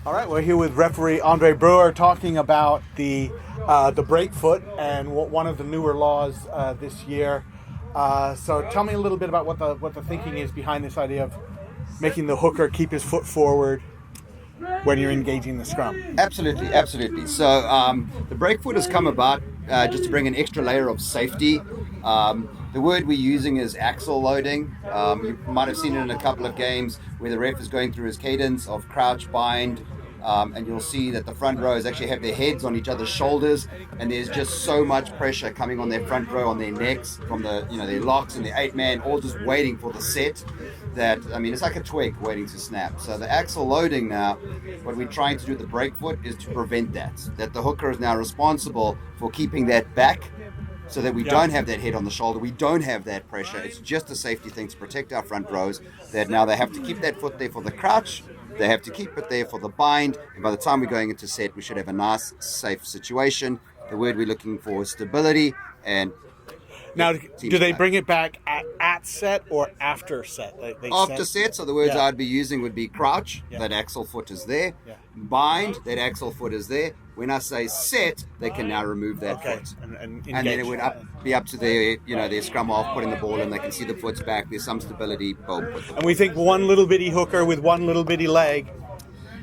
All right, we're here with referee Andre Bruwer talking about the break foot and one of the newer laws this year. So tell me a little bit about what the thinking is behind this idea of making the hooker keep his foot forward when you're engaging the scrum. Absolutely. So the break foot has come about just to bring an extra layer of safety. The word we're using is axle loading. You might have seen it in a couple of games where the ref is going through his cadence of crouch, bind, and you'll see that the front rows actually have their heads on each other's shoulders, and there's just so much pressure coming on their front row, on their necks, from their locks and their 8-man, all just waiting for the set. It's like a twig waiting to snap. So the axle loading now, what we're trying to do with the break foot is to prevent that the hooker is now responsible for keeping that back, so that we don't have that head on the shoulder, we don't have that pressure. It's just a safety thing to protect our front rows, that now they have to keep that foot there for the crouch, they have to keep it there for the bind, and by the time we're going into set, we should have a nice, safe situation. The word we're looking for is stability. And now, do they bring it back at set or after set? After set, so the words I'd be using would be crouch, that axle foot is there. Bind, that axle foot is there. When I say set, they can now remove that foot. And then it would be up to their scrum half putting the ball in. They can see the foot's back. There's some stability. Boom. And we think one little bitty hooker with one little bitty leg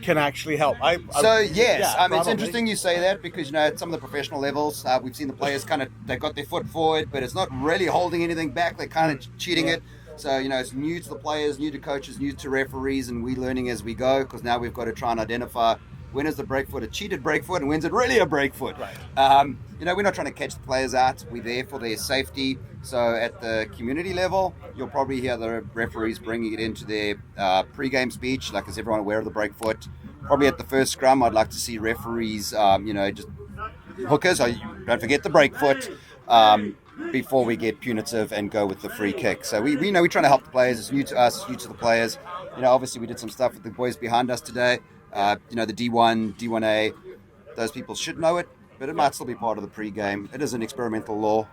can actually help. It's interesting you say that, because at some of the professional levels, we've seen the players they've got their foot forward, but it's not really holding anything back. They're kind of cheating it. So, it's new to the players, new to coaches, new to referees, and we're learning as we go, because now we've got to try and identify when is the break foot a cheated break foot and when's it really a break foot. Right. We're not trying to catch the players out. We're there for their safety. So at the community level, you'll probably hear the referees bringing it into their pre-game speech, like, is everyone aware of the break foot? Probably at the first scrum, I'd like to see referees, just hookers, don't forget the break foot, before we get punitive and go with the free kick. So we're trying to help the players. It's new to us, it's new to the players. Obviously we did some stuff with the boys behind us today. The D1, D1A, those people should know it, but it might still be part of the pre-game. It is an experimental law,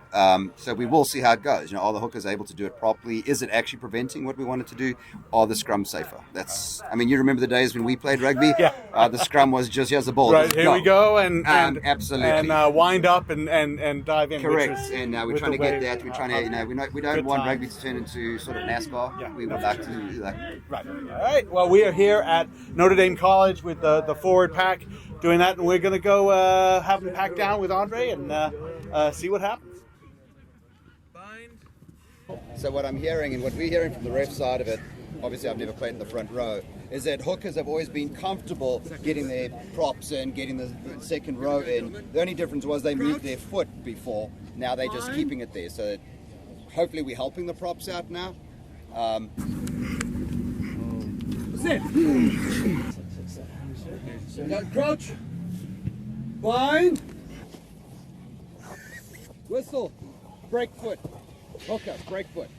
so we will see how it goes. Are the hookers able to do it properly? Is it actually preventing what we wanted to do? Are the scrum safer? You remember the days when we played rugby? The scrum was just, here's the ball. Right, here we go, and absolutely. And wind up and dive in. Correct, and we're trying to get that. We're trying to, we don't want rugby to turn into sort of NASCAR. Yeah, we would like to do that. Right. All right. Well, we are here at Notre Dame College with the forward pack doing that, and we're going to go have them pack down with Andre and see what happens. So what I'm hearing, and what we're hearing from the ref side of it, obviously I've never played in the front row, is that hookers have always been comfortable getting their props in, getting the second row in. The only difference was they moved their foot before. Now they're just keeping it there. So hopefully we're helping the props out now. Crouch, bind, Whistle, break foot, hooker, break foot.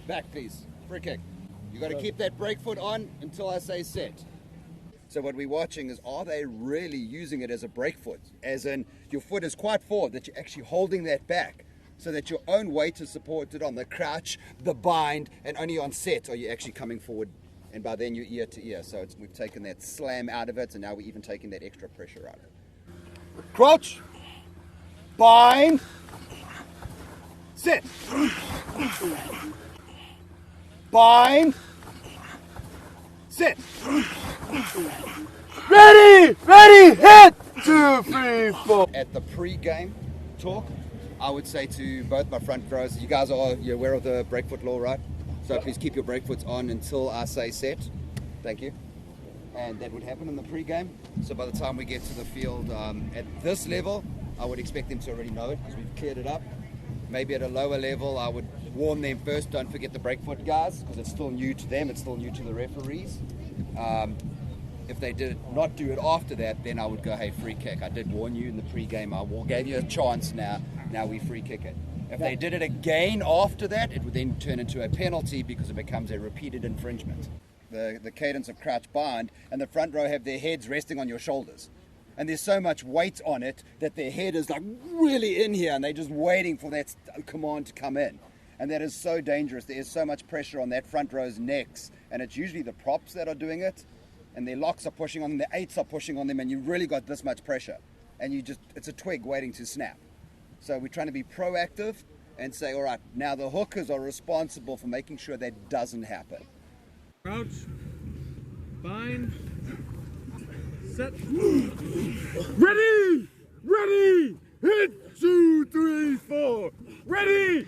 Back please, free kick. You got to keep that break foot on until I say set. So what we're watching is, are they really using it as a break foot? As in, your foot is quite forward, that you're actually holding that back, so that your own weight is supported on the crouch, the bind, and only on set are you actually coming forward. And by then you're ear to ear. So we've taken that slam out of it, and now we're even taking that extra pressure out of it. crouch, bind, sit, bind, sit, ready, hit, 2, 3, 4. At the pre-game talk, I would say to both my front rows, you guys you're aware of the break foot law, right? So please keep your break foots on until I say set. Thank you. And that would happen in the pre-game. So by the time we get to the field at this level, I would expect them to already know it, because we've cleared it up. Maybe at a lower level, I would warn them first, don't forget the break foot guys, because it's still new to them, it's still new to the referees. If they did not do it after that, then I would go, hey, free kick. I did warn you in the pre-game, I gave you a chance, now we free kick it. If they did it again after that, it would then turn into a penalty, because it becomes a repeated infringement. The cadence of crouch bind, and the front row have their heads resting on your shoulders. And there's so much weight on it that their head is like really in here, and they're just waiting for that command to come in. And that is so dangerous. There is so much pressure on that front row's necks, and it's usually the props that are doing it. and their locks are pushing on them, their eights are pushing on them, and you really got this much pressure, and it's a twig waiting to snap. So we're trying to be proactive and say, all right, now the hookers are responsible for making sure that doesn't happen. Crouch, bind, set. Ready, hit, 2, 3, 4. Ready,